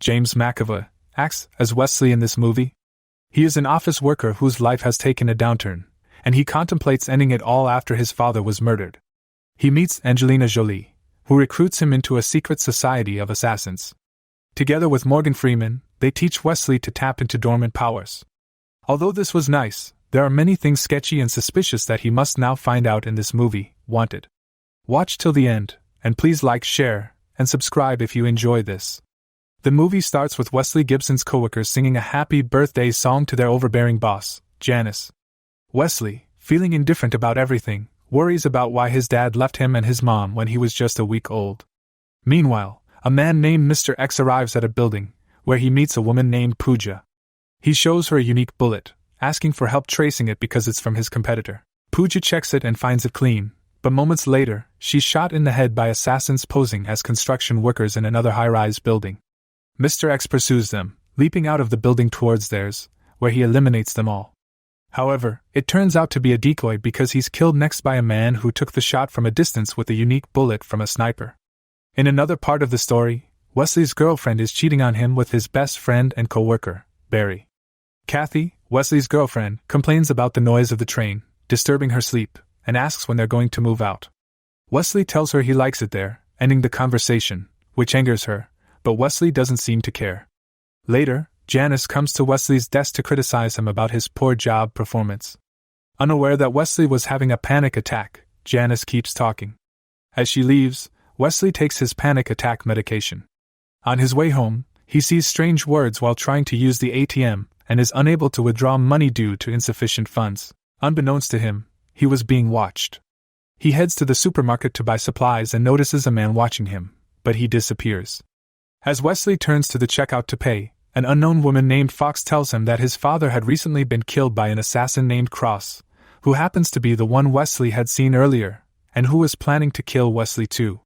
James McAvoy, acts as Wesley in this movie. He is an office worker whose life has taken a downturn, and he contemplates ending it all after his father was murdered. He meets Angelina Jolie, who recruits him into a secret society of assassins. Together with Morgan Freeman, they teach Wesley to tap into dormant powers. Although this was nice, there are many things sketchy and suspicious that he must now find out in this movie, Wanted. Watch till the end, and please like, share, and subscribe if you enjoy this. The movie starts with Wesley Gibson's coworkers singing a happy birthday song to their overbearing boss, Janice. Wesley, feeling indifferent about everything, worries about why his dad left him and his mom when he was just a week old. Meanwhile, a man named Mr. X arrives at a building, where he meets a woman named Pooja. He shows her a unique bullet, asking for help tracing it because it's from his competitor. Pooja checks it and finds it clean, but moments later, she's shot in the head by assassins posing as construction workers in another high-rise building. Mr. X pursues them, leaping out of the building towards theirs, where he eliminates them all. However, it turns out to be a decoy because he's killed next by a man who took the shot from a distance with a unique bullet from a sniper. In another part of the story, Wesley's girlfriend is cheating on him with his best friend and co-worker, Barry. Kathy, Wesley's girlfriend, complains about the noise of the train, disturbing her sleep, and asks when they're going to move out. Wesley tells her he likes it there, ending the conversation, which angers her, but Wesley doesn't seem to care. Later, Janice comes to Wesley's desk to criticize him about his poor job performance. Unaware that Wesley was having a panic attack, Janice keeps talking. As she leaves, Wesley takes his panic attack medication. On his way home, he sees strange words while trying to use the ATM, and is unable to withdraw money due to insufficient funds. Unbeknownst to him, he was being watched. He heads to the supermarket to buy supplies and notices a man watching him, but he disappears. As Wesley turns to the checkout to pay, an unknown woman named Fox tells him that his father had recently been killed by an assassin named Cross, who happens to be the one Wesley had seen earlier, and who was planning to kill Wesley too.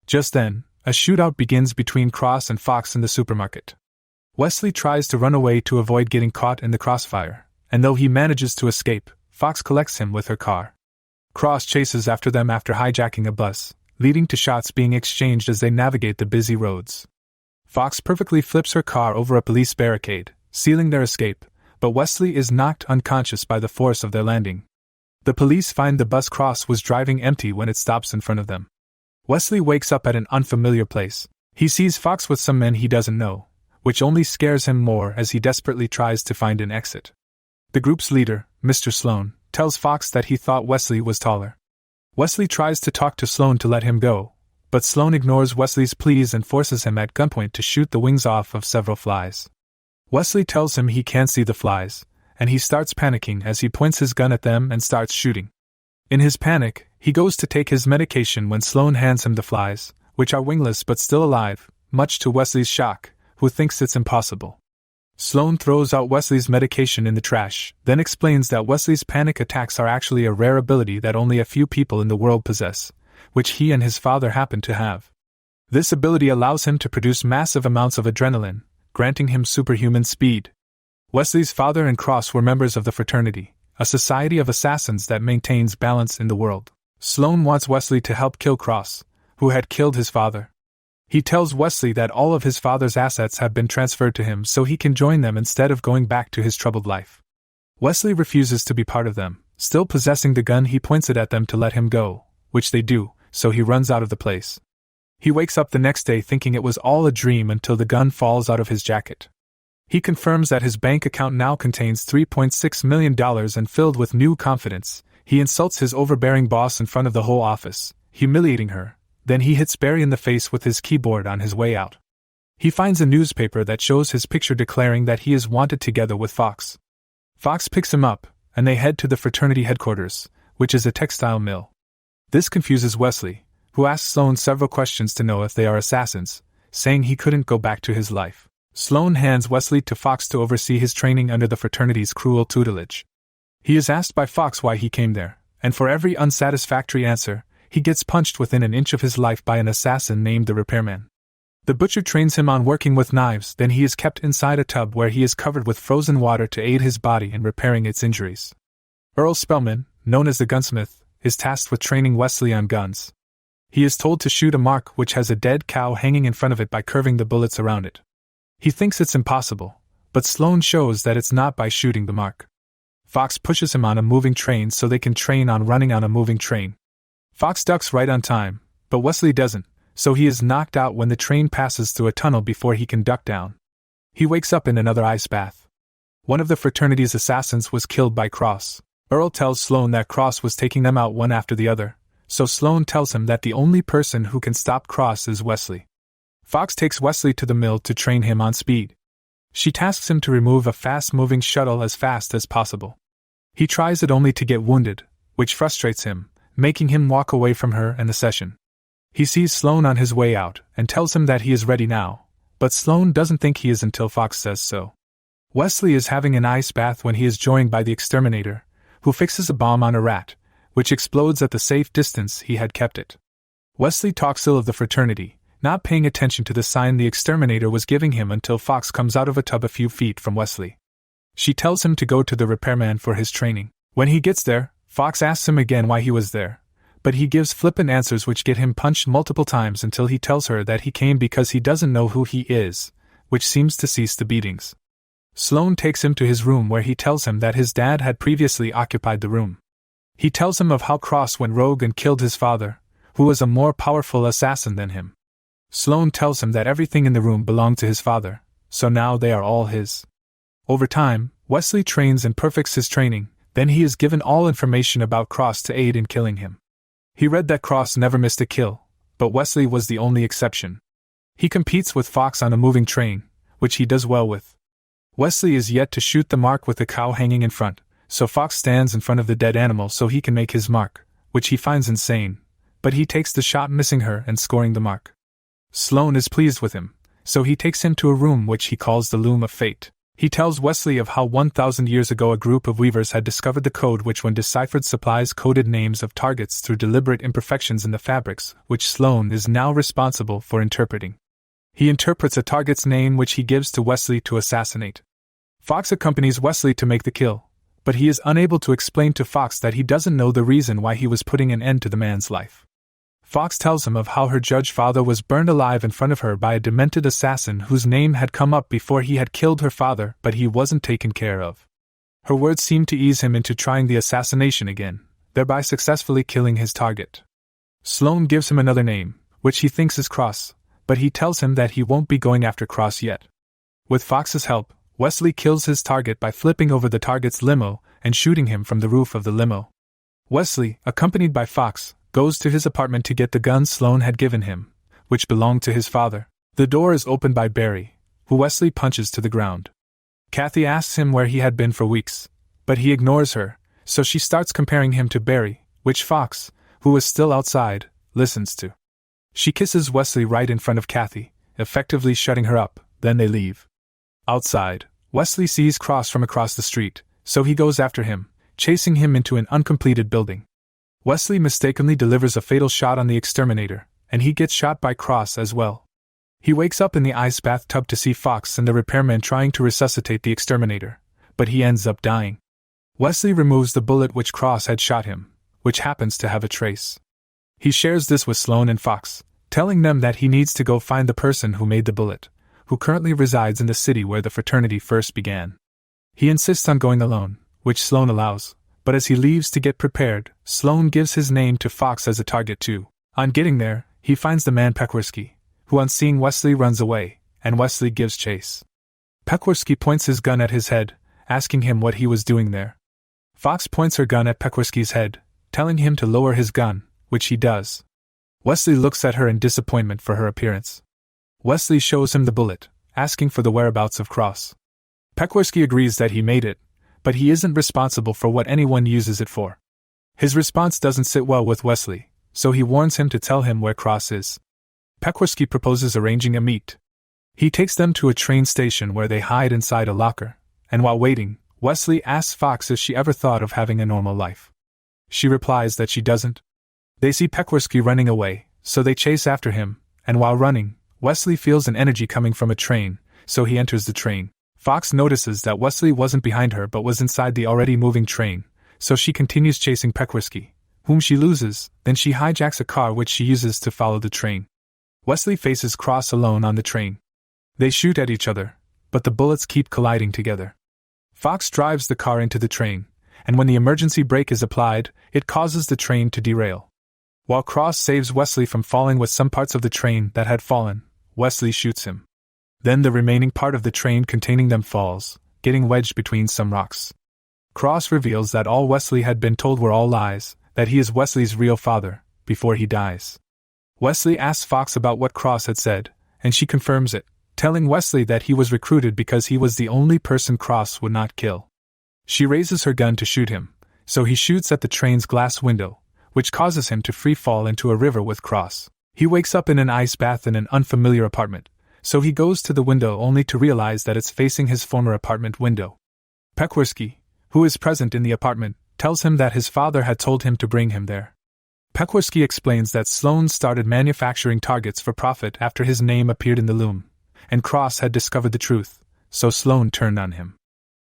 Just then, a shootout begins between Cross and Fox in the supermarket. Wesley tries to run away to avoid getting caught in the crossfire, and though he manages to escape, Fox collects him with her car. Cross chases after them after hijacking a bus, leading to shots being exchanged as they navigate the busy roads. Fox perfectly flips her car over a police barricade, sealing their escape, but Wesley is knocked unconscious by the force of their landing. The police find the bus Cross was driving empty when it stops in front of them. Wesley wakes up at an unfamiliar place. He sees Fox with some men he doesn't know, which only scares him more as he desperately tries to find an exit. The group's leader, Mr. Sloan, tells Fox that he thought Wesley was taller. Wesley tries to talk to Sloan to let him go, but Sloan ignores Wesley's pleas and forces him at gunpoint to shoot the wings off of several flies. Wesley tells him he can't see the flies, and he starts panicking as he points his gun at them and starts shooting. In his panic, he goes to take his medication when Sloan hands him the flies, which are wingless but still alive, much to Wesley's shock, who thinks it's impossible. Sloan throws out Wesley's medication in the trash, then explains that Wesley's panic attacks are actually a rare ability that only a few people in the world possess, which he and his father happen to have. This ability allows him to produce massive amounts of adrenaline, granting him superhuman speed. Wesley's father and Cross were members of the Fraternity, a society of assassins that maintains balance in the world. Sloan wants Wesley to help kill Cross, who had killed his father. He tells Wesley that all of his father's assets have been transferred to him so he can join them instead of going back to his troubled life. Wesley refuses to be part of them. Still possessing the gun, he points it at them to let him go, which they do, so he runs out of the place. He wakes up the next day thinking it was all a dream until the gun falls out of his jacket. He confirms that his bank account now contains $3.6 million and filled with new confidence, he insults his overbearing boss in front of the whole office, humiliating her. Then he hits Barry in the face with his keyboard on his way out. He finds a newspaper that shows his picture declaring that he is wanted together with Fox. Fox picks him up, and they head to the Fraternity headquarters, which is a textile mill. This confuses Wesley, who asks Sloan several questions to know if they are assassins, saying he couldn't go back to his life. Sloan hands Wesley to Fox to oversee his training under the Fraternity's cruel tutelage. He is asked by Fox why he came there, and for every unsatisfactory answer, he gets punched within an inch of his life by an assassin named the Repairman. The butcher trains him on working with knives, then he is kept inside a tub where he is covered with frozen water to aid his body in repairing its injuries. Earl Spellman, known as the gunsmith, is tasked with training Wesley on guns. He is told to shoot a mark which has a dead cow hanging in front of it by curving the bullets around it. He thinks it's impossible, but Sloan shows that it's not by shooting the mark. Fox pushes him on a moving train so they can train on running on a moving train. Fox ducks right on time, but Wesley doesn't, so he is knocked out when the train passes through a tunnel before he can duck down. He wakes up in another ice bath. One of the fraternity's assassins was killed by Cross. Earl tells Sloan that Cross was taking them out one after the other, so Sloan tells him that the only person who can stop Cross is Wesley. Fox takes Wesley to the mill to train him on speed. She tasks him to remove a fast-moving shuttle as fast as possible. He tries it only to get wounded, which frustrates him, making him walk away from her and the session. He sees Sloan on his way out and tells him that he is ready now, but Sloan doesn't think he is until Fox says so. Wesley is having an ice bath when he is joined by the exterminator, who fixes a bomb on a rat, which explodes at the safe distance he had kept it. Wesley talks ill of the fraternity, not paying attention to the sign the exterminator was giving him until Fox comes out of a tub a few feet from Wesley. She tells him to go to the repairman for his training. When he gets there, Fox asks him again why he was there, but he gives flippant answers which get him punched multiple times until he tells her that he came because he doesn't know who he is, which seems to cease the beatings. Sloan takes him to his room where he tells him that his dad had previously occupied the room. He tells him of how Cross went rogue and killed his father, who was a more powerful assassin than him. Sloan tells him that everything in the room belonged to his father, so now they are all his. Over time, Wesley trains and perfects his training, then he is given all information about Cross to aid in killing him. He read that Cross never missed a kill, but Wesley was the only exception. He competes with Fox on a moving train, which he does well with. Wesley is yet to shoot the mark with the cow hanging in front, so Fox stands in front of the dead animal so he can make his mark, which he finds insane, but he takes the shot missing her and scoring the mark. Sloan is pleased with him, so he takes him to a room which he calls the Loom of Fate. He tells Wesley of how 1,000 years ago a group of weavers had discovered the code which when deciphered supplies coded names of targets through deliberate imperfections in the fabrics, which Sloan is now responsible for interpreting. He interprets a target's name which he gives to Wesley to assassinate. Fox accompanies Wesley to make the kill, but he is unable to explain to Fox that he doesn't know the reason why he was putting an end to the man's life. Fox tells him of how her judge father was burned alive in front of her by a demented assassin whose name had come up before he had killed her father, but he wasn't taken care of. Her words seem to ease him into trying the assassination again, thereby successfully killing his target. Sloan gives him another name, which he thinks is Cross, but he tells him that he won't be going after Cross yet. With Fox's help, Wesley kills his target by flipping over the target's limo and shooting him from the roof of the limo. Wesley, accompanied by Fox, goes to his apartment to get the gun Sloan had given him, which belonged to his father. The door is opened by Barry, who Wesley punches to the ground. Kathy asks him where he had been for weeks, but he ignores her, so she starts comparing him to Barry, which Fox, who is still outside, listens to. She kisses Wesley right in front of Kathy, effectively shutting her up, then they leave. Outside, Wesley sees Cross from across the street, so he goes after him, chasing him into an uncompleted building. Wesley mistakenly delivers a fatal shot on the exterminator, and he gets shot by Cross as well. He wakes up in the ice bathtub to see Fox and the repairman trying to resuscitate the exterminator, but he ends up dying. Wesley removes the bullet which Cross had shot him, which happens to have a trace. He shares this with Sloan and Fox, telling them that he needs to go find the person who made the bullet, who currently resides in the city where the fraternity first began. He insists on going alone, which Sloan allows, but as he leaves to get prepared, Sloan gives his name to Fox as a target too. On getting there, he finds the man Peckwerski, who on seeing Wesley runs away, and Wesley gives chase. Peckwerski points his gun at his head, asking him what he was doing there. Fox points her gun at Peckwerski's head, telling him to lower his gun, which he does. Wesley looks at her in disappointment for her appearance. Wesley shows him the bullet, asking for the whereabouts of Cross. Peckwerski agrees that he made it, but he isn't responsible for what anyone uses it for. His response doesn't sit well with Wesley, so he warns him to tell him where Cross is. Peckwerski proposes arranging a meet. He takes them to a train station where they hide inside a locker, and while waiting, Wesley asks Fox if she ever thought of having a normal life. She replies that she doesn't. They see Peckwerski running away, so they chase after him, and while running, Wesley feels an energy coming from a train, so he enters the train. Fox notices that Wesley wasn't behind her but was inside the already moving train, so she continues chasing Peckwerski, whom she loses, then she hijacks a car which she uses to follow the train. Wesley faces Cross alone on the train. They shoot at each other, but the bullets keep colliding together. Fox drives the car into the train, and when the emergency brake is applied, it causes the train to derail. While Cross saves Wesley from falling with some parts of the train that had fallen, Wesley shoots him. Then the remaining part of the train containing them falls, getting wedged between some rocks. Cross reveals that all Wesley had been told were all lies, that he is Wesley's real father, before he dies. Wesley asks Fox about what Cross had said, and she confirms it, telling Wesley that he was recruited because he was the only person Cross would not kill. She raises her gun to shoot him, so he shoots at the train's glass window, which causes him to free fall into a river with Cross. He wakes up in an ice bath in an unfamiliar apartment, so he goes to the window only to realize that it's facing his former apartment window. Pekwerski, who is present in the apartment, tells him that his father had told him to bring him there. Pekwerski explains that Sloan started manufacturing targets for profit after his name appeared in the loom, and Cross had discovered the truth, so Sloan turned on him.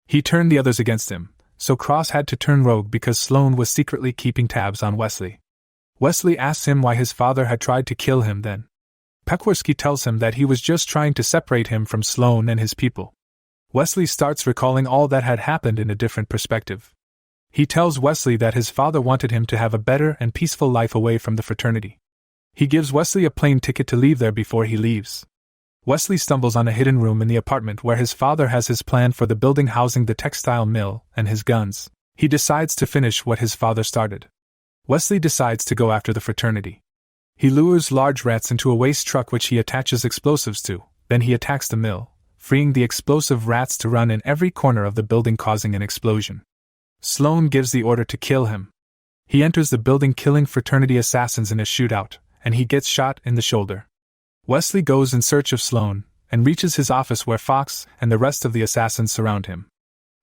He turned the others against him, so Cross had to turn rogue because Sloan was secretly keeping tabs on Wesley. Wesley asks him why his father had tried to kill him then. Pekwerski tells him that he was just trying to separate him from Sloan and his people. Wesley starts recalling all that had happened in a different perspective. He tells Wesley that his father wanted him to have a better and peaceful life away from the fraternity. He gives Wesley a plane ticket to leave there before he leaves. Wesley stumbles on a hidden room in the apartment where his father has his plan for the building housing the textile mill and his guns. He decides to finish what his father started. Wesley decides to go after the fraternity. He lures large rats into a waste truck which he attaches explosives to, then he attacks the mill, freeing the explosive rats to run in every corner of the building causing an explosion. Sloan gives the order to kill him. He enters the building killing fraternity assassins in a shootout, and he gets shot in the shoulder. Wesley goes in search of Sloan, and reaches his office where Fox and the rest of the assassins surround him.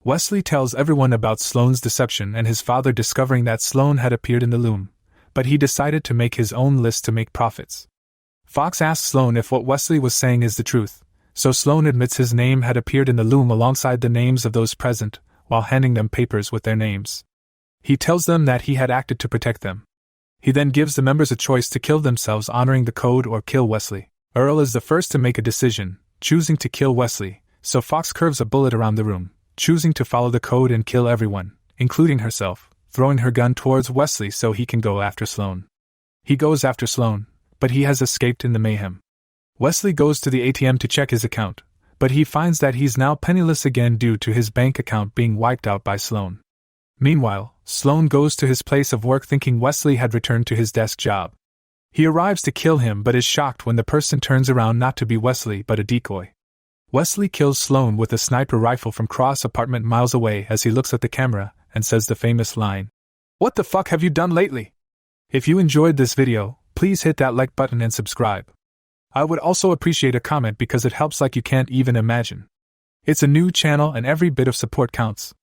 Wesley tells everyone about Sloan's deception and his father discovering that Sloan had appeared in the loom, but he decided to make his own list to make profits. Fox asks Sloan if what Wesley was saying is the truth, so Sloan admits his name had appeared in the loom alongside the names of those present, while handing them papers with their names. He tells them that he had acted to protect them. He then gives the members a choice to kill themselves honoring the code or kill Wesley. Earl is the first to make a decision, choosing to kill Wesley, so Fox curves a bullet around the room, choosing to follow the code and kill everyone, including herself, throwing her gun towards Wesley so he can go after Sloan. He goes after Sloan, but he has escaped in the mayhem. Wesley goes to the ATM to check his account, but he finds that he's now penniless again due to his bank account being wiped out by Sloan. Meanwhile, Sloan goes to his place of work thinking Wesley had returned to his desk job. He arrives to kill him but is shocked when the person turns around not to be Wesley but a decoy. Wesley kills Sloan with a sniper rifle from Cross' apartment miles away as he looks at the camera and says the famous line, "What the fuck have you done lately?" If you enjoyed this video, please hit that like button and subscribe. I would also appreciate a comment because it helps like you can't even imagine. It's a new channel and every bit of support counts.